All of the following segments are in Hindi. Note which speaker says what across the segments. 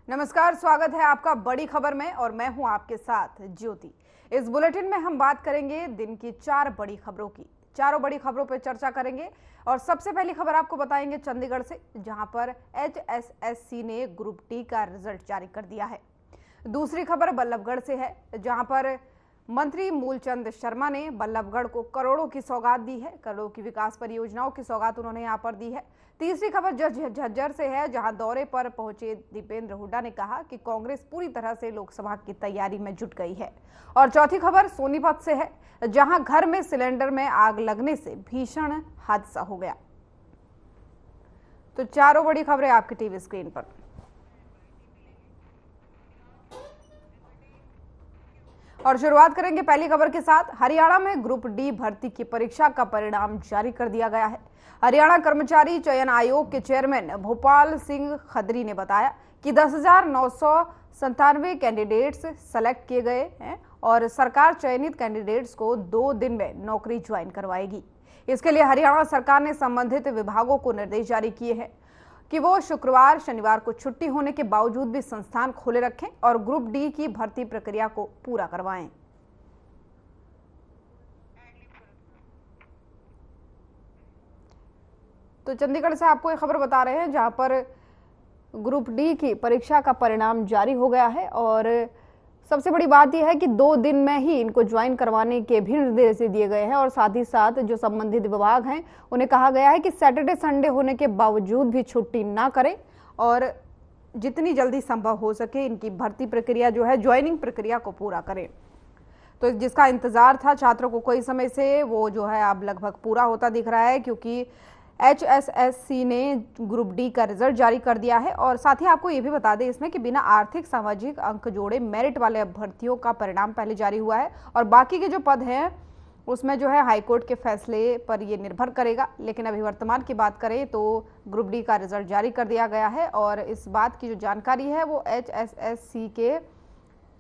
Speaker 1: नमस्कार, स्वागत है आपका बड़ी खबर में और मैं हूं आपके साथ ज्योति। इस बुलेटिन में हम बात करेंगे दिन की 4 बड़ी खबरों की। चारों बड़ी खबरों पर चर्चा करेंगे और सबसे पहली खबर आपको बताएंगे चंडीगढ़ से, जहां पर HSSC ने ग्रुप डी का रिजल्ट जारी कर दिया है। दूसरी खबर बल्लभगढ़ से है, जहां पर मंत्री मूलचंद शर्मा ने बल्लभगढ़ को करोड़ों की सौगात दी है। करोड़ों की विकास परियोजनाओं की सौगात उन्होंने यहां पर दी है। तीसरी खबर झज्जर से है, जहां दौरे पर पहुंचे दीपेंद्र हुड्डा ने कहा कि कांग्रेस पूरी तरह से लोकसभा की तैयारी में जुट गई है। और चौथी खबर सोनीपत से है, जहां घर में सिलेंडर में आग लगने से भीषण हादसा हो गया। तो चारों बड़ी खबरें आपकी टीवी स्क्रीन पर। और शुरुआत करेंगे पहली खबर के साथ। हरियाणा में ग्रुप डी भर्ती की परीक्षा का परिणाम जारी कर दिया गया है। हरियाणा कर्मचारी चयन आयोग के चेयरमैन भोपाल सिंह खदरी ने बताया कि 10,997 कैंडिडेट्स सेलेक्ट किए गए हैं और सरकार चयनित कैंडिडेट्स को 2 दिन में नौकरी ज्वाइन करवाएगी। इसके लिए हरियाणा सरकार ने संबंधित विभागों को निर्देश जारी किए हैं कि वो शुक्रवार शनिवार को छुट्टी होने के बावजूद भी संस्थान खोले रखें और ग्रुप डी की भर्ती प्रक्रिया को पूरा करवाएं। तो चंडीगढ़ से आपको एक खबर बता रहे हैं, जहां पर ग्रुप डी की परीक्षा का परिणाम जारी हो गया है और सबसे बड़ी बात यह है कि 2 दिन में ही इनको ज्वाइन करवाने के भी निर्देश दिए गए हैं और साथ ही साथ जो संबंधित विभाग हैं उन्हें कहा गया है कि सैटरडे संडे होने के बावजूद भी छुट्टी ना करें और जितनी जल्दी संभव हो सके इनकी भर्ती प्रक्रिया जो है, ज्वाइनिंग प्रक्रिया को पूरा करें। तो जिसका इंतजार था छात्रों को कई समय से, वो जो है अब लगभग पूरा होता दिख रहा है, क्योंकि HSSC ने ग्रुप डी का रिजल्ट जारी कर दिया है। और साथ ही आपको ये भी बता दें इसमें कि बिना आर्थिक सामाजिक अंक जोड़े मेरिट वाले अभ्यर्थियों का परिणाम पहले जारी हुआ है और बाकी के जो पद हैं उसमें जो है हाईकोर्ट के फैसले पर ये निर्भर करेगा। लेकिन अभी वर्तमान की बात करें तो ग्रुप डी का रिजल्ट जारी कर दिया गया है और इस बात की जो जानकारी है वो HSSC के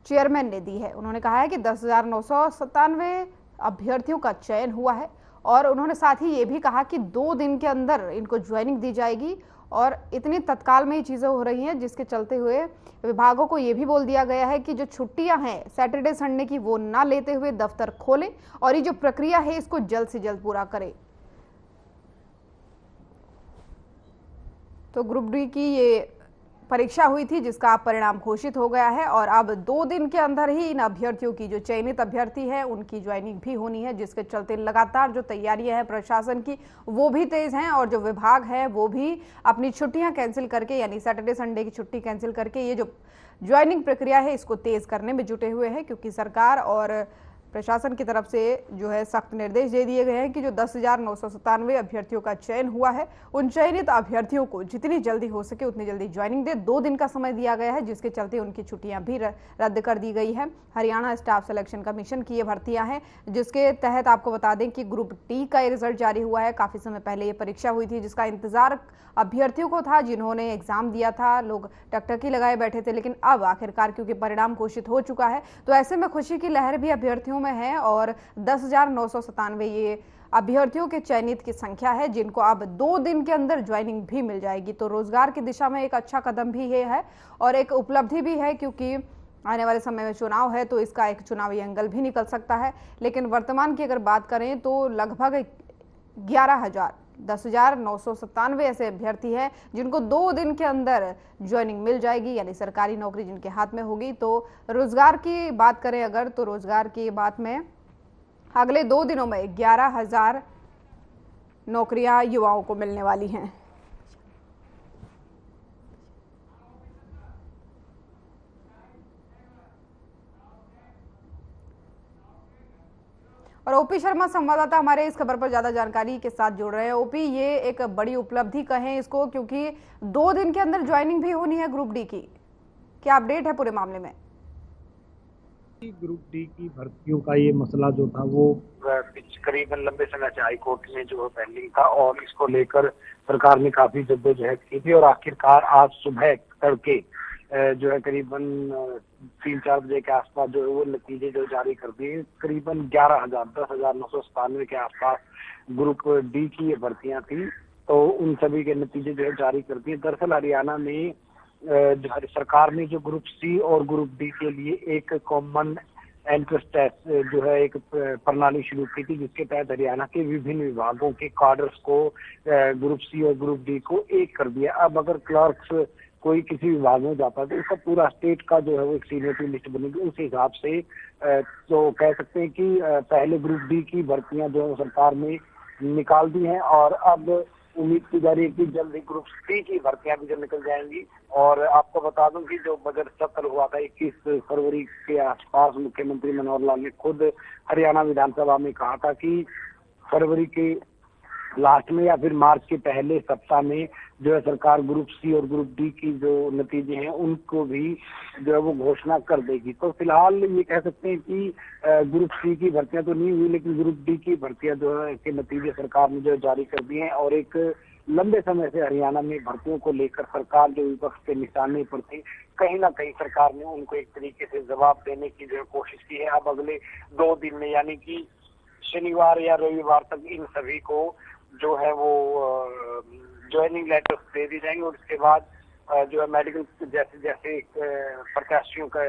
Speaker 1: चेयरमैन ने दी है। उन्होंने कहा है कि 10,997 अभ्यर्थियों का चयन हुआ है और उन्होंने साथ ही ये भी कहा कि 2 दिन के अंदर इनको ज्वाइनिंग दी जाएगी और इतनी तत्काल में ये चीज़ें हो रही हैं जिसके चलते हुए विभागों को ये भी बोल दिया गया है कि जो छुट्टियां हैं सैटरडे संडे की वो ना लेते हुए दफ्तर खोलें और ये जो प्रक्रिया है इसको जल्द से जल्द पूरा करें। तो ग्रुप डी की ये परीक्षा हुई थी जिसका परिणाम घोषित हो गया है और अब 2 दिन के अंदर ही इन अभ्यर्थियों की, जो चयनित अभ्यर्थी है उनकी ज्वाइनिंग भी होनी है, जिसके चलते लगातार जो तैयारियां हैं प्रशासन की वो भी तेज हैं और जो विभाग है वो भी अपनी छुट्टियां कैंसिल करके, यानी सैटरडे संडे की छुट्टी कैंसिल करके ये जो ज्वाइनिंग प्रक्रिया है इसको तेज करने में जुटे हुए हैं, क्योंकि सरकार और प्रशासन की तरफ से जो है सख्त निर्देश दे दिए गए हैं कि जो 10,997 अभ्यर्थियों का चयन हुआ है उन चयनित अभ्यर्थियों को जितनी जल्दी हो सके उतनी जल्दी ज्वाइनिंग दे। 2 दिन का समय दिया गया है जिसके चलते उनकी छुट्टियां भी रद्द कर दी गई है। हरियाणा स्टाफ सिलेक्शन कमीशन की ये भर्तियां हैं जिसके तहत आपको बता दें कि ग्रुप डी का ये रिजल्ट जारी हुआ है। काफी समय पहले ये परीक्षा हुई थी जिसका इंतजार अभ्यर्थियों को था, जिन्होंने एग्जाम दिया था, लोग टकटकी लगाए बैठे थे, लेकिन अब आखिरकार क्योंकि परिणाम घोषित हो चुका है तो ऐसे में खुशी की लहर भी अभ्यर्थियों में है और 10,997 ये अभ्यर्थियों के चयनित की संख्या है जिनको अब 2 दिन के अंदर ज्वाइनिंग भी मिल जाएगी। तो रोजगार की दिशा में एक अच्छा कदम भी ये है और एक उपलब्धि भी है, क्योंकि आने वाले समय में चुनाव है तो इसका एक चुनावी एंगल भी निकल सकता है। लेकिन वर्तमान की अगर बात करें तो लगभग 10,997 ऐसे अभ्यर्थी हैं जिनको 2 दिन के अंदर ज्वाइनिंग मिल जाएगी, यानी सरकारी नौकरी जिनके हाथ में होगी। तो रोजगार की बात करें अगर, तो रोजगार की बात में अगले 2 दिनों में 11,000 नौकरियां युवाओं को मिलने वाली हैं। और ओपी शर्मा संवाददाता हमारे इस खबर पर ज्यादा जानकारी के साथ जुड़ रहे हैं। ओपी, ये एक बड़ी उपलब्धि कहें इसको, क्योंकि 2 दिन के अंदर ज्वाइनिंग भी होनी है ग्रुप डी की। क्या अपडेट है पूरे मामले में?
Speaker 2: ग्रुप डी की भर्तियों का ये मसला जो था वो करीबन लंबे समय से हाई कोर्ट में जो पेंडिंग था और इसको लेकर सरकार ने काफी जद्दोजहद की थी और आखिरकार आज सुबह तड़के जो है करीबन 3-4 बजे के आसपास जो है वो नतीजे जो जारी कर दिए। करीबन 10,997 के आसपास ग्रुप डी की ये भर्तियां थी, तो उन सभी के नतीजे जो है जारी कर दिए। दरअसल हरियाणा में सरकार ने जो ग्रुप सी और ग्रुप डी के लिए एक कॉमन एंट्रेंस टेस्ट जो है एक प्रणाली शुरू की थी, जिसके तहत हरियाणा के विभिन्न विभागों के काडर्स को ग्रुप सी और ग्रुप डी को एक कर दिया। अब अगर क्लर्क्स कोई किसी विभाग में जाता है तो उसका पूरा स्टेट का जो है वो एक सीनियरिटी लिस्ट बनेगी। उस हिसाब से तो कह सकते हैं कि पहले ग्रुप डी की भर्तियां जो है सरकार ने निकाल दी हैं और अब उम्मीद की जा रही है कि जल्द ही ग्रुप सी की भर्तियां भी जब निकल जाएंगी। और आपको बता दूं कि जो बजट सत्र हुआ था 21 फरवरी के आसपास, मुख्यमंत्री मनोहर लाल ने खुद हरियाणा विधानसभा में कहा था कि फरवरी के लास्ट में या फिर मार्च के पहले सप्ताह में जो है सरकार ग्रुप सी और ग्रुप डी की जो नतीजे हैं उनको भी जो है वो घोषणा कर देगी। तो फिलहाल ये कह सकते हैं कि ग्रुप सी की भर्तियां तो नहीं हुई, लेकिन ग्रुप डी की भर्तियां जो है के नतीजे सरकार ने जो जारी कर दिए हैं। और एक लंबे समय से हरियाणा में भर्तियों को लेकर सरकार जो विपक्ष के निशाने पर थी, कहीं ना कहीं सरकार ने उनको एक तरीके से जवाब देने की जो कोशिश की है। अब अगले 2 दिन में यानी कि शनिवार या रविवार तक इन सभी को जो है वो ज्वाइनिंग लेटर्स दे दी जाएंगे और इसके बाद जो है मेडिकल जैसे जैसे प्रत्याशियों का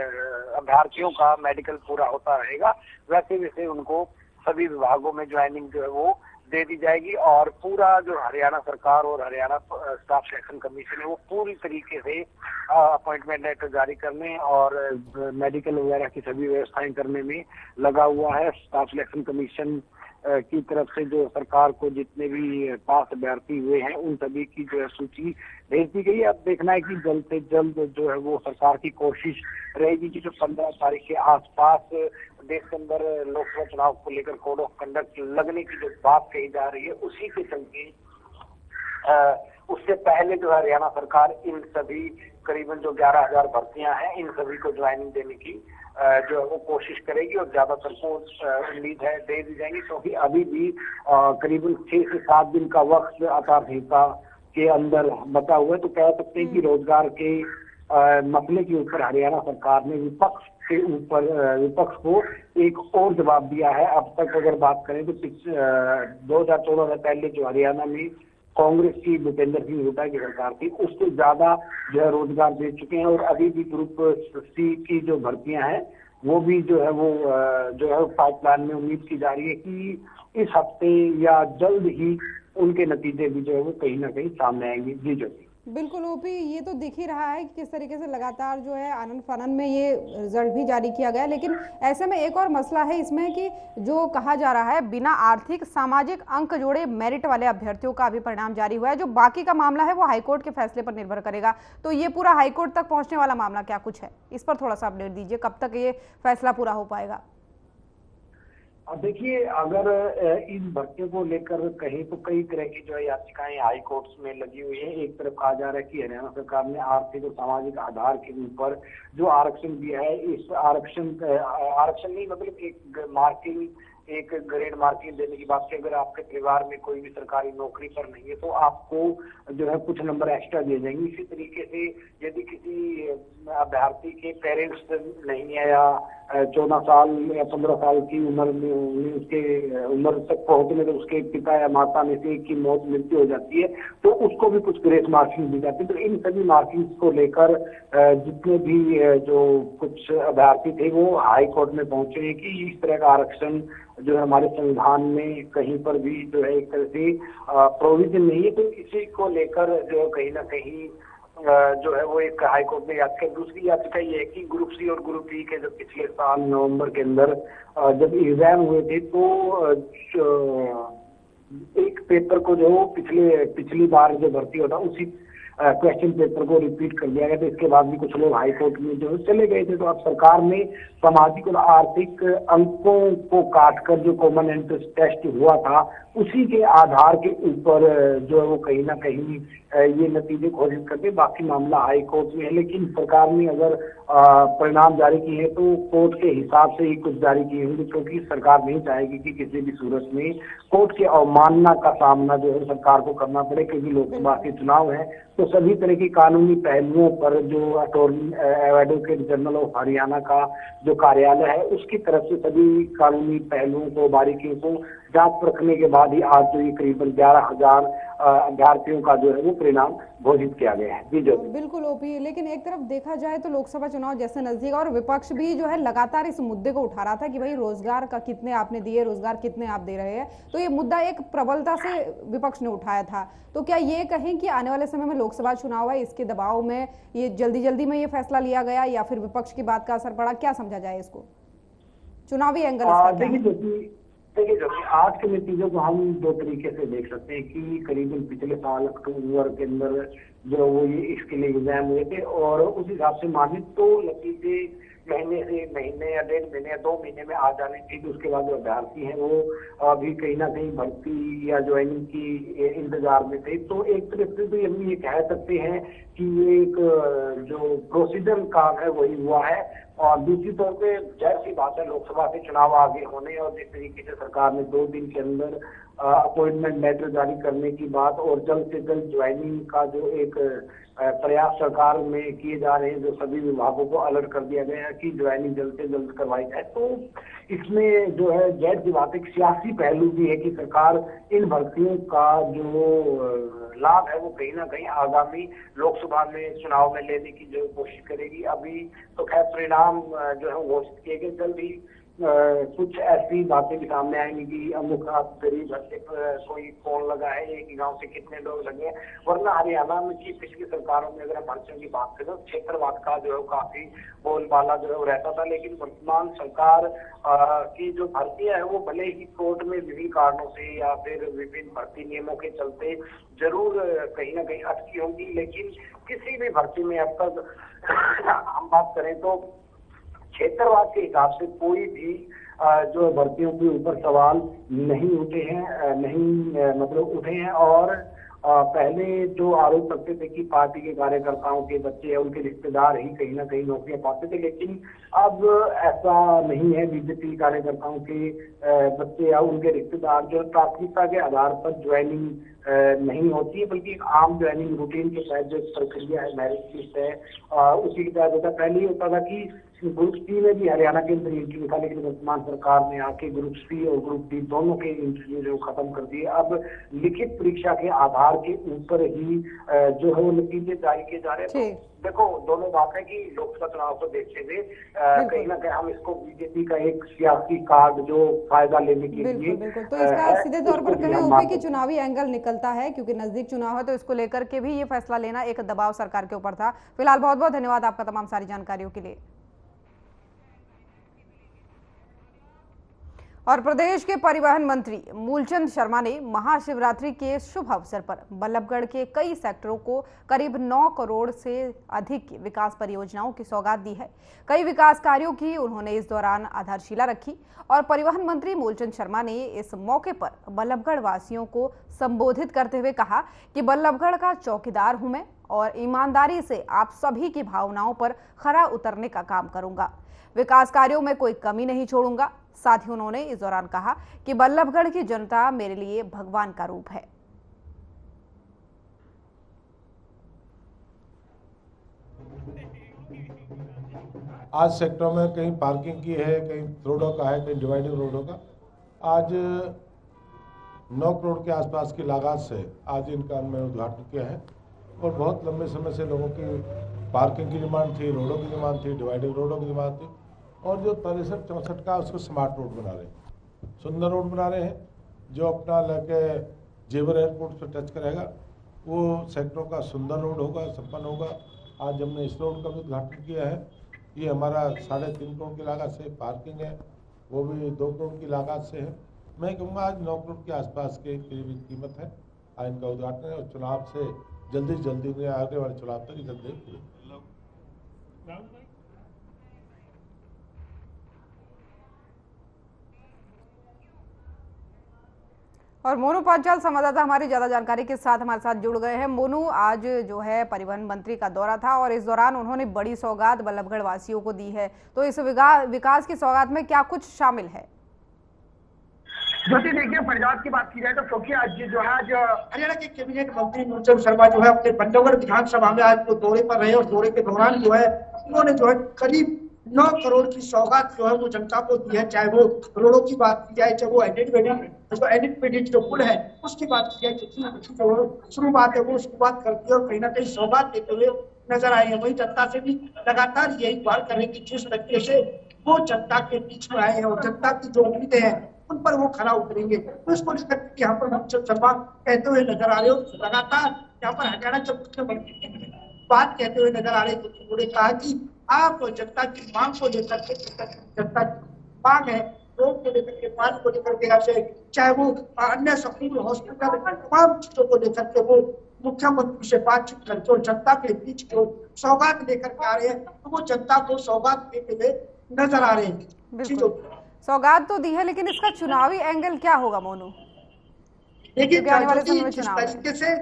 Speaker 2: अभ्यर्थियों का मेडिकल पूरा होता रहेगा वैसे वैसे उनको सभी विभागों में ज्वाइनिंग जो है वो दे दी जाएगी। और पूरा जो हरियाणा सरकार और हरियाणा स्टाफ सिलेक्शन कमीशन है वो पूरी तरीके से अपॉइंटमेंट लेटर जारी करने और मेडिकल वगैरह की सभी व्यवस्थाएं करने में लगा हुआ है। स्टाफ सिलेक्शन कमीशन की तरफ से जो सरकार को जितने भी पास अभ्यर्थी हुए हैं उन सभी की जो है सूची भेज दी गई है। अब देखना है कि जल्द से जल्द जो है वो सरकार की कोशिश रहेगी कि जो 15 तारीख के आसपास देश के अंदर लोकसभा चुनाव को लेकर कोड ऑफ कंडक्ट लगने की जो बात कही जा रही है उसी के चलते उससे पहले जो है हरियाणा सरकार इन सभी करीबन जो 11,000 भर्तियां हैं इन सभी को ज्वाइनिंग देने की जो है वो कोशिश करेगी और ज्यादातर को उम्मीद है दे दी जाएंगी, क्योंकि अभी भी करीबन 6 से 7 दिन का वक्त आचार संहिता के अंदर बचा हुआ है। तो कह सकते हैं कि रोजगार के मसले के ऊपर हरियाणा सरकार ने विपक्ष को एक और जवाब दिया है। अब तक अगर बात करें तो 2014 से पहले जो हरियाणा में कांग्रेस की भूपेंद्र सिंह हुड्डा की सरकार थी उससे ज्यादा जो है रोजगार दे चुके हैं। और अभी भी ग्रुप सी की जो भर्तियां हैं वो भी जो है पाइपलाइन में उम्मीद की जा रही है कि इस हफ्ते या जल्द ही उनके नतीजे भी जो है वो कहीं ना कहीं सामने आएंगे। जी ज्योति।
Speaker 1: बिल्कुल ओपी, ये तो दिख ही रहा है कि किस तरीके से लगातार जो है आनन फानन में ये रिजल्ट भी जारी किया गया। लेकिन ऐसे में एक और मसला है इसमें कि जो कहा जा रहा है बिना आर्थिक सामाजिक अंक जोड़े मेरिट वाले अभ्यर्थियों का अभी परिणाम जारी हुआ है। जो बाकी का मामला है वो हाईकोर्ट के फैसले पर निर्भर करेगा। तो ये पूरा हाईकोर्ट तक पहुंचने वाला मामला क्या कुछ है, इस पर थोड़ा सा अपडेट दीजिए, कब तक ये फैसला पूरा हो पाएगा?
Speaker 2: अब देखिए, अगर इन भर्तियों को लेकर कहीं तो कई तरह की जो है याचिकाएं हाई कोर्ट्स में लगी हुई है। एक तरफ कहा जा रहा है कि हरियाणा सरकार ने आर्थिक और सामाजिक आधार के ऊपर जो आरक्षण दिया है, इस आरक्षण नहीं मतलब एक मार्किंग, एक ग्रेड मार्किंग देने की बात की। अगर आपके परिवार में कोई भी सरकारी नौकरी पर नहीं है तो आपको जो है कुछ नंबर एक्स्ट्रा दिए जाएंगे। इसी तरीके से यदि किसी अभ्यर्थी के पेरेंट्स नहीं है या 14 साल या 15 साल की उम्र में उसके उम्र तक पहुंचने तो उसके पिता या माता में से एक की मृत्यु हो जाती है तो उसको भी कुछ ग्रेस मार्किंग दी जाती है। तो इन सभी मार्किंग्स को लेकर जितने भी जो कुछ अभ्यर्थी थे वो हाई कोर्ट में पहुंचे हैं कि इस तरह का आरक्षण जो है हमारे संविधान में कहीं पर भी जो है एक तरह से प्रोविजन नहीं है। तो इसी को लेकर जो कहीं ना कहीं जो है वो एक हाई कोर्ट में याचिका। दूसरी याचिका ये है कि ग्रुप सी और ग्रुप ई के जब पिछले साल नवंबर के अंदर जब एग्जाम हुए थे तो एक पेपर को जो पिछली बार जो भर्ती होता उसी क्वेश्चन पेपर को रिपीट कर दिया गया था। इसके बाद भी कुछ लोग हाई कोर्ट में जो चले गए थे। तो अब सरकार ने सामाजिक और आर्थिक अंकों को काटकर जो कॉमन एंट्रेंस टेस्ट हुआ था उसी के आधार के ऊपर जो है वो कहीं ना कहीं ये नतीजे घोषित करते। बाकी मामला हाई कोर्ट में है, लेकिन सरकार ने अगर परिणाम जारी किए हैं तो कोर्ट के हिसाब से ही कुछ जारी किए होंगे, क्योंकि सरकार नहीं चाहेगी कि किसी भी सूरत में कोर्ट के अवमानना का सामना जो है सरकार को करना पड़े। क्योंकि लोकसभा के चुनाव है तो सभी तरह की कानूनी पहलुओं पर जो एडवोकेट जनरल ऑफ हरियाणा का जो कार्यालय है उसकी तरफ से सभी कानूनी पहलुओं को, बारीकियों को जांच परखने के बाद ही आज जो ये करीबन 11,000 अभ्यर्थियों का जो है वो परिणाम घोषित किया गया है। जी ज्योति।
Speaker 1: बिल्कुल ओपी, लेकिन एक तरफ देखा जाए तो लोकसभा चुनाव जैसे नजदीक और विपक्ष भी जो है लगातार इस मुद्दे को उठा रहा था कि भाई रोजगार का कितने आपने दिए, रोजगार कितने आप दे रहे हैं, तो ये मुद्दा एक प्रबलता से विपक्ष ने उठाया था। तो क्या ये कहें कि आने वाले समय में लोकसभा चुनाव है, इसके दबाव में ये जल्दी जल्दी में ये फैसला लिया गया या फिर विपक्ष की बात का असर पड़ा, क्या समझा जाए इसको, चुनावी एंगल इसका क्या है?
Speaker 2: देखिए जो आज के नतीजों को हम दो तरीके से देख सकते हैं कि करीबन पिछले साल अक्टूबर के अंदर जो वो ये इसके लिए एग्जाम हुए थे और उस हिसाब से माने तो नतीजे महीने से महीने या 1.5 महीने या 2 महीने में आ जाने चाहिए। उसके बाद जो अभ्यर्थी हैं वो अभी कहीं ना कहीं भर्ती या ज्वाइनिंग की इंतजार में थे। तो एक तरह से तो हम ये कह सकते हैं कि ये एक जो प्रोसीजर काम है वही हुआ है। और दूसरी तौर पे जाहिर सी बात है लोकसभा से चुनाव आगे होने और जिस तरीके से सरकार ने 2 दिन के अंदर अपॉइंटमेंट लेटर जारी करने की बात और जल्द से जल्द ज्वाइनिंग का जो एक प्रयास सरकार में किए जा रहे हैं, जो सभी विभागों को अलर्ट कर दिया गया है कि ज्वाइनिंग जल्द से जल्द करवाई जाए। तो इसमें जो है जाहिर सी बात एक सियासी पहलू भी है कि सरकार इन भर्तियों का जो लाभ है वो कहीं ना कहीं आगामी लोकसभा में चुनाव में लेने की जो कोशिश करेगी। अभी तो खैर परिणाम जो है घोषित किए गए, जल्द ही कुछ ऐसी बातें भी सामने आएंगी कि अमुक गरीब घर से कोई फोन लगा है, एक गांव से कितने लोग लगे। वरना हरियाणा में की पिछली सरकारों में अगर हम भर्तियों की बात करें तो क्षेत्रवाद का जो है काफी बोलबाला जो है वो रहता था। लेकिन वर्तमान सरकार की जो भर्तियां है वो भले ही कोर्ट में विभिन्न कारणों से या फिर विभिन्न भर्ती नियमों के चलते जरूर कहीं ना कहीं अटकी होंगी, लेकिन किसी भी भर्ती में अब तक हम बात करें तो क्षेत्रवाद के हिसाब से कोई भी जो भर्तियों के ऊपर सवाल नहीं उठे हैं, मतलब उठे हैं। और पहले जो आरोप करते थे कि पार्टी के कार्यकर्ताओं के बच्चे या उनके रिश्तेदार ही कहीं ना कहीं नौकरियां पाते थे, लेकिन अब ऐसा नहीं है। बीजेपी कार्यकर्ताओं के बच्चे या उनके रिश्तेदार जो प्राथमिकता के आधार पर ज्वाइनिंग नहीं होती है, बल्कि एक आम ज्वाइनिंग रूटीन के तहत जो प्रक्रिया है मेरिट लिस्ट है उसी के तहत होता है। पहले ही होता था कि ग्रुप सी में भी हरियाणा के अंदर इंटरव्यू था, लेकिन वर्तमान सरकार ने आके ग्रुप सी और ग्रुप डी दोनों के इंटरव्यू जो खत्म कर दिए। अब लिखित परीक्षा के आधार के ऊपर ही जो है वो नतीजे जारी किए जा रहे हैं। तो देखो दोनों बात है कि लोकसभा चुनाव को देखते हुए कहीं ना कहीं हम इसको बीजेपी का एक सियासी कार्ड जो फायदा लेने के लिए
Speaker 1: बिल्कुल। तो इसका सीधे तौर पर कहें ओपी की चुनावी एंगल निकलता है, क्योंकि नजदीक चुनाव है तो इसको लेकर के भी ये फैसला लेना एक दबाव सरकार के ऊपर था। फिलहाल बहुत बहुत धन्यवाद आपका तमाम सारी जानकारियों के लिए। और प्रदेश के परिवहन मंत्री मूलचंद शर्मा ने महाशिवरात्रि के शुभ अवसर पर बल्लभगढ़ के कई सेक्टरों को करीब 9 करोड़ से अधिक की विकास परियोजनाओं की सौगात दी है। कई विकास कार्यों की उन्होंने इस दौरान आधारशिला रखी और परिवहन मंत्री मूलचंद शर्मा ने इस मौके पर बल्लभगढ़ वासियों को संबोधित करते हुए कहा कि बल्लभगढ़ का चौकीदार हूं मैं और ईमानदारी से आप सभी की भावनाओं पर खरा उतरने का काम करूंगा। विकास कार्यों में कोई कमी नहीं छोड़ूंगा। साथ ही उन्होंने इस दौरान कहा कि बल्लभगढ़ की जनता मेरे लिए भगवान का रूप है।
Speaker 3: आज सेक्टरों में कहीं पार्किंग की है, कहीं रोडों का है, कहीं डिवाइडिंग रोडों का। आज 9 करोड़ के आसपास की लागत से आज इनका मैंने उद्घाटन किया है और बहुत लंबे समय से लोगों की पार्किंग की डिमांड थी, रोडों की डिमांड थी, डिवाइडिंग रोडों की डिमांड थी। और जो 63-64 का उसको स्मार्ट रोड बना रहे हैं, सुंदर रोड बना रहे हैं जो अपना लेके जेवर एयरपोर्ट से टच करेगा। वो सेक्टरों का सुंदर रोड होगा, संपन्न होगा। आज हमने इस रोड का भी उद्घाटन किया है। ये हमारा 3.5 करोड़ की लागत से पार्किंग है, वो भी 2 करोड़ की लागत से है। मैं कहूँगा आज 9 करोड़ के आसपास के करीब कीमत है। आज इनका उद्घाटन है और चुनाव से जल्दी आगे वाले चुनाव तक जल्दी पूरे।
Speaker 1: और मोनू पांचाल संवाददाता हमारी ज्यादा जानकारी के साथ हमारे साथ जुड़ गए हैं। मोनू, आज जो है परिवहन मंत्री का दौरा था और इस दौरान उन्होंने बड़ी सौगात बल्लभगढ़ वासियों को दी है, तो इस विकास की सौगात में क्या कुछ शामिल है?
Speaker 4: ज्योति देखिए, फरियाद की बात की जाए तो क्योंकि आज जो है आज हरियाणा के कैबिनेट मंत्री मूलचंद शर्मा जो है अपने बल्लभगढ़ विधानसभा में आज वो दौरे पर रहे और दौरे के दौरान जो है उन्होंने जो है करीब 9 करोड़ की सौगात जो है वो जनता को दी है, चाहे वो रोडों की बात की जाए, चाहे वो एडिट जो पुल है उसकी बात की जाए, जो शुरुआत है वो शुरुआत करती है और कहीं ना कहीं सौगात देते हुए नजर आए हैं। वही जनता से भी लगातार यही बात करें कि जिस तरीके से वो जनता के बीच में आए हैं और जनता की जो उम्मीदें हैं उन पर वो खरा उतरेंगे, तो इसको लेकर यहाँ पर मनसुख शर्मा कहते हुए नजर आ रहे हो। लगातार यहाँ पर हरियाणा के मुख्यमंत्री बात कहते हुए नजर आ रहे थे, उन्होंने कहा कि आप जनता की मांग को लेकर के, जनता की मांग है रोड को लेकर के, पानी को लेकर के, आपसे चाहे वो अन्य स्कूल, हॉस्पिटल, तमाम चीजों को लेकर के वो मुख्यमंत्री से बातचीत करके और जनता के बीच जो सौगात लेकर के आ रहे हैं, तो वो जनता को सौगात देते हुए नजर आ रहे हैं चीजों।
Speaker 1: सौगात तो दी है, लेकिन इसका चुनावी एंगल क्या होगा मोनू?
Speaker 4: देखिए
Speaker 1: आने वाले समय में
Speaker 4: जिस
Speaker 1: चुनाव है।
Speaker 4: तरीके से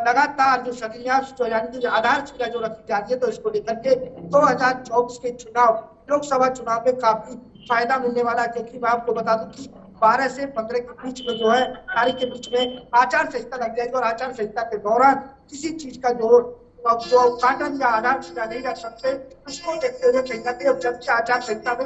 Speaker 4: लगातार जो शिलान्यास यानी कि आधारशिला जो रखी जाती है, तो इसको लेकर के 2024 के चुनाव, लोकसभा चुनाव में काफी फायदा मिलने वाला है, क्योंकि मैं आपको बता दूं कि 12 से 15 के बीच में जो है तारीख के बीच में आचार संहिता लग जाएगी और आचार संहिता के दौरान किसी चीज का जो कानून या आधारशिला नहीं रख सकते, उसको देखते हुए कहीं ना कहीं जब आचार संहिता में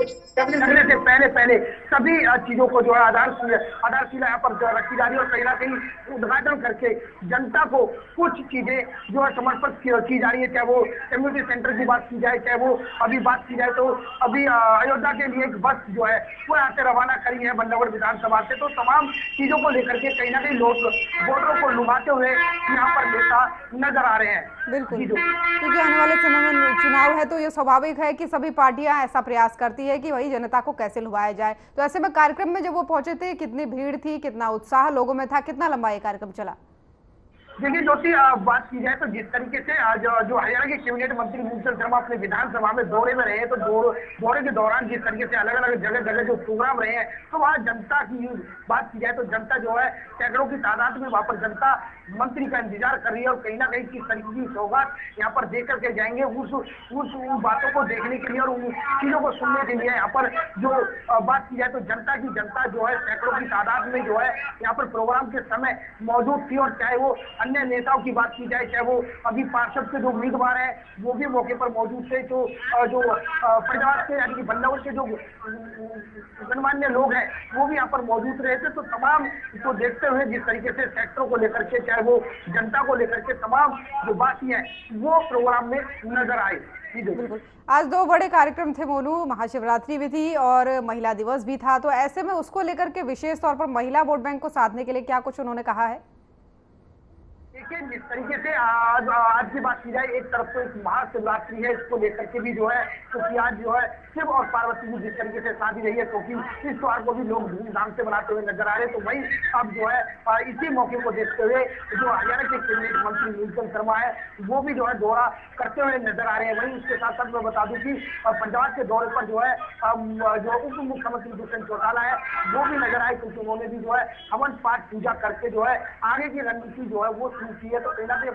Speaker 4: लगने से पहले सभी चीजों को जो है आधारशिला यहाँ पर रखी जा रही है और कहीं ना कहीं उद्घाटन करके जनता को कुछ चीजें जो है समर्पित की जा रही है। चाहे वो कम्युनिटी सेंटर की बात की जाए, चाहे वो अभी बात की जाए तो अभी अयोध्या के लिए एक बस जो है वो यहाँ से रवाना करी है बल्लभगढ़ विधानसभा से। तो तमाम चीजों को लेकर के कहीं ना कहीं लोग वोटरों को लुभाते हुए यहाँ पर नेता नजर आ रहे हैं।
Speaker 1: बिल्कुल, क्योंकि आने वाले समय में चुनाव है तो ये स्वाभाविक है कि सभी पार्टियां ऐसा प्रयास करती है कि वही जनता को कैसे लुभाया जाए। तो ऐसे में कार्यक्रम में जब वो पहुंचे थे, कितनी भीड़ थी, कितना उत्साह लोगों में था, कितना लंबा ये कार्यक्रम चला?
Speaker 4: देखिए ज्योति, बात की जाए तो जिस तरीके से आज जो हरियाणा के कैबिनेट मंत्री मूलचंद शर्मा अपने विधानसभा में दौरे में रहे, तो दौरे के दौरान जिस तरीके से अलग अलग जगह जो प्रोग्राम रहे हैं, तो वहाँ जनता की बात की जाए तो जनता जो है सैकड़ों की तादाद में वहाँ पर जनता मंत्री का इंतजार कर रही है और कहीं ना कहीं किस तरीके की सौगात यहाँ पर दे करके जाएंगे, उस बातों को देखने के लिए और उन चीजों को सुनने के लिए यहाँ पर जो बात की जाए तो जनता जो है सैकड़ों की तादाद में जो है यहाँ पर प्रोग्राम के समय मौजूद थी। और चाहे वो अन्य नेताओं की बात की जाए, चाहे वो अभी पार्षद के जो उम्मीदवार हैं वो भी मौके पर मौजूद थे, जो फरीदाबाद के यानी कि बल्लभगढ़ के जो गणमान्य लोग हैं वो भी यहाँ पर मौजूद रहे थे। तो तमाम को देखते हुए जिस तरीके से सेक्टरों को लेकर के, चाहे वो जनता को लेकर के तमाम जो बातें हैं वो प्रोग्राम में नजर आई।
Speaker 1: बिल्कुल, आज दो बड़े कार्यक्रम थे मोनू, महाशिवरात्रि भी थी और महिला दिवस भी था, तो ऐसे में उसको लेकर के विशेष तौर पर महिला वोट बैंक को साधने के लिए क्या कुछ उन्होंने कहा है?
Speaker 4: देखिए जिस तरीके से आज की बात की जाए, एक तरफ तो एक महाशिवरात्रि है, इसको लेकर के भी जो है क्योंकि आज जो है शिव और पार्वती की जिस तरीके से शादी रही है, क्योंकि इस त्योहार को भी लोग धूमधाम से मनाते हुए नजर आ रहे हैं। तो वही अब जो है इसी मौके को देखते हुए जो हरियाणा के कैबिनेट मंत्री मूलचंद शर्मा है वो भी जो है दौरा करते हुए नजर आ रहे हैं। वहीं उसके साथ साथ मैं बता दूं कि पंजाब के दौरे पर जो है जो उप मुख्यमंत्री दुष्यंत चौटाला है वो भी नजर आए, क्योंकि उन्होंने भी जो है हवन पाठ पूजा करके जो है आगे की रणनीति जो है वो की है। तो कहीं ना कहीं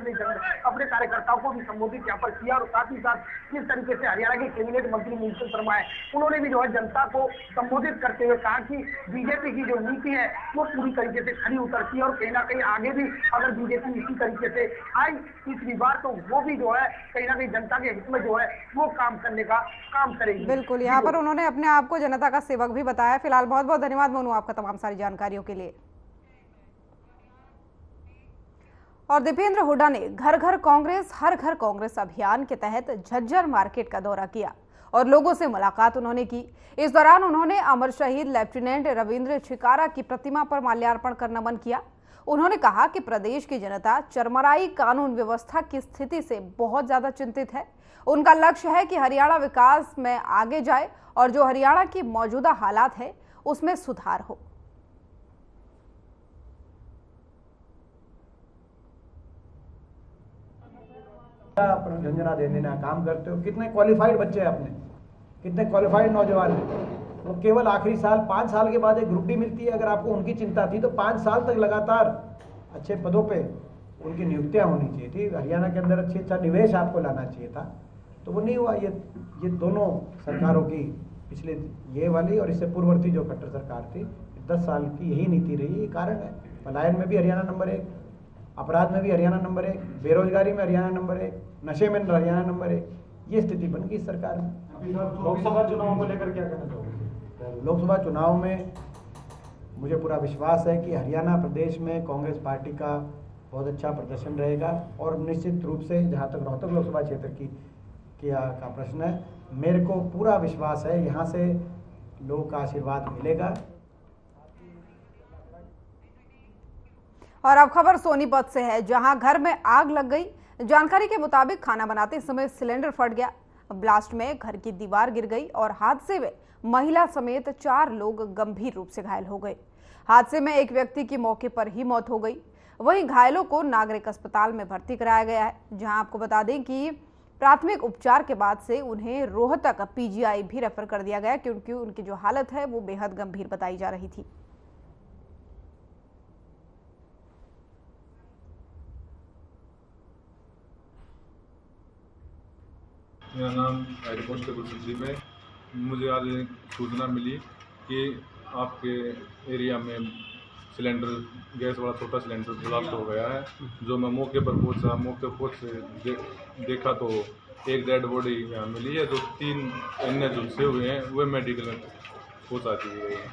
Speaker 4: अपने कार्यकर्ताओं को भी संबोधित यहाँ पर किया और साथ ही साथ किस तरीके से हरियाणा के कैबिनेट मंत्री मूलचंद शर्मा है उन्होंने भी जो है जनता को संबोधित करते हुए कहा कि बीजेपी की जो नीति है वो पूरी तरीके से खरी उतरती है और कहीं ना कहीं आगे भी अगर बीजेपी इसी तरीके से आई तीसरी बार तो वो भी जो है कहीं ना कहीं जनता के हित में जो है वो काम करने का काम करेगी।
Speaker 1: बिल्कुल, यहाँ पर उन्होंने अपने आप को जनता का सेवक भी बताया। फिलहाल बहुत बहुत धन्यवाद मोनू आपका तमाम सारी जानकारियों के लिए। और दीपेंद्र हुड्डा ने घर घर कांग्रेस हर घर कांग्रेस अभियान के तहत झज्जर मार्केट का दौरा किया और लोगों से मुलाकात उन्होंने की। इस दौरान उन्होंने अमर शहीद लेफ्टिनेंट रविंद्र छिकारा की प्रतिमा पर माल्यार्पण कर नमन किया। उन्होंने कहा कि प्रदेश की जनता चरमराई कानून व्यवस्था की स्थिति से बहुत ज्यादा चिंतित है। उनका लक्ष्य है कि हरियाणा विकास में आगे जाए और जो हरियाणा की मौजूदा हालात है उसमें सुधार हो।
Speaker 5: झंझना देने का काम करते हो, कितने क्वालिफाइड बच्चे हैं अपने, कितने क्वालिफाइड नौजवान हैं। वो केवल आखिरी साल 5 साल के बाद एक ग्रुप डी मिलती है। अगर आपको उनकी चिंता थी तो 5 साल तक लगातार अच्छे पदों पे उनकी नियुक्तियां होनी चाहिए थी। हरियाणा के अंदर अच्छा निवेश आपको लाना चाहिए था, तो वो नहीं हुआ। ये दोनों सरकारों की, पिछले ये वाली और इससे पूर्ववर्ती जो खट्टर सरकार थी, 10 साल की यही नीति रही। ये कारण है, पलायन में भी हरियाणा नंबर 1, अपराध में भी हरियाणा नंबर 1, बेरोजगारी में हरियाणा नंबर 1, नशे में हरियाणा नंबर 1। ये स्थिति बन गई इस सरकार में।
Speaker 6: लोकसभा चुनाव को लेकर क्या कहना चाहोगे?
Speaker 5: लोकसभा चुनाव में मुझे पूरा विश्वास है कि हरियाणा प्रदेश में कांग्रेस पार्टी का बहुत अच्छा प्रदर्शन रहेगा और निश्चित रूप से जहाँ तक रोहतक लोकसभा क्षेत्र का प्रश्न है, मेरे को पूरा विश्वास है यहाँ से लोगों का आशीर्वाद मिलेगा।
Speaker 1: और अब खबर सोनीपत से है, जहां घर में आग लग गई। जानकारी के मुताबिक खाना बनाते समय सिलेंडर फट गया। ब्लास्ट में घर की दीवार गिर गई और हादसे में महिला समेत 4 लोग गंभीर रूप से घायल हो गए। हादसे में एक व्यक्ति की मौके पर ही मौत हो गई। वहीं घायलों को नागरिक अस्पताल में भर्ती कराया गया है, जहां आपको बता दें कि प्राथमिक उपचार के बाद से उन्हें रोहतक पीजीआई भी रेफर कर दिया गया, क्योंकि उनकी जो हालत है वो बेहद गंभीर बताई जा रही थी।
Speaker 7: मेरा नाम हेड कांस्टेबल सुदीप है। मुझे आज एक सूचना मिली कि आपके एरिया में सिलेंडर, गैस वाला छोटा सिलेंडर ब्लास्ट हो गया है। जो मैं मौके पर पहुंचा, मौके पर पहुंच देखा तो एक डेड बॉडी यहाँ मिली है, जो 3 अन्य झुलसे हुए हैं वे मेडिकल में पहुँचा दी गई है।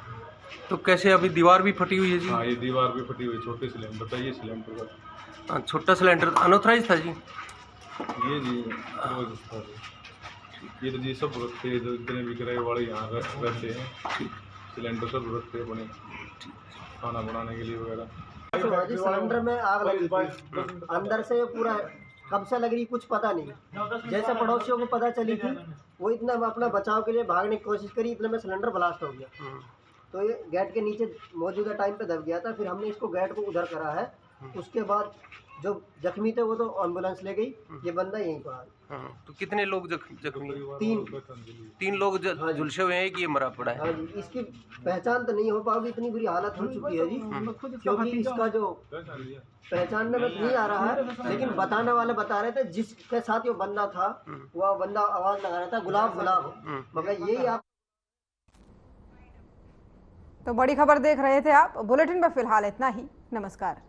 Speaker 8: तो कैसे अभी दीवार भी फटी हुई है जी?
Speaker 7: हाँ, ये दीवार भी फटी हुई, छोटे सिलेंडर था। ये सिलेंडर का
Speaker 8: छोटा सिलेंडर अनऑथराइज था जी?
Speaker 7: ये जी ये तो जी सब रखते हैं, जो जितने भी किराए वाले यहाँ रहते हैं, सिलेंडर सब रखते हैं अपने खाना बनाने के लिए वगैरह।
Speaker 9: सिलेंडर में आग लगी थी, अंदर से पूरा कब से लग रही कुछ पता नहीं। जैसे पड़ोसियों को पता चली थी वो इतना अपना बचाव के लिए भागने की कोशिश करी, इतने में सिलेंडर ब्लास्ट हो गया। तो ये गेट के नीचे मौजूदा टाइम पे दब गया था। फिर हमने इसको गेट को उधर करा है। उसके बाद जो जख्मी थे वो तो एम्बुलेंस ले गई, ये बंदा यहीं पर।
Speaker 8: तो कितने लोग जख्मी?
Speaker 9: 3
Speaker 8: लोग झुलसे हुए हैं कि ये मरा पड़ा है?
Speaker 9: हाँ जी, इसकी पहचान तो नहीं हो पाएगी, इतनी बुरी हालत हो चुकी है जी, क्योंकि इसका जो पहचानने में नहीं आ रहा है। लेकिन बताने वाले बता रहे थे जिसके साथ ये बंदा था, वह बंदा आवाज लगा रहा था गुलाब गुलाब, मगर यही आप।
Speaker 1: तो बड़ी खबर देख रहे थे आप। बुलेटिन में फिलहाल इतना ही। नमस्कार।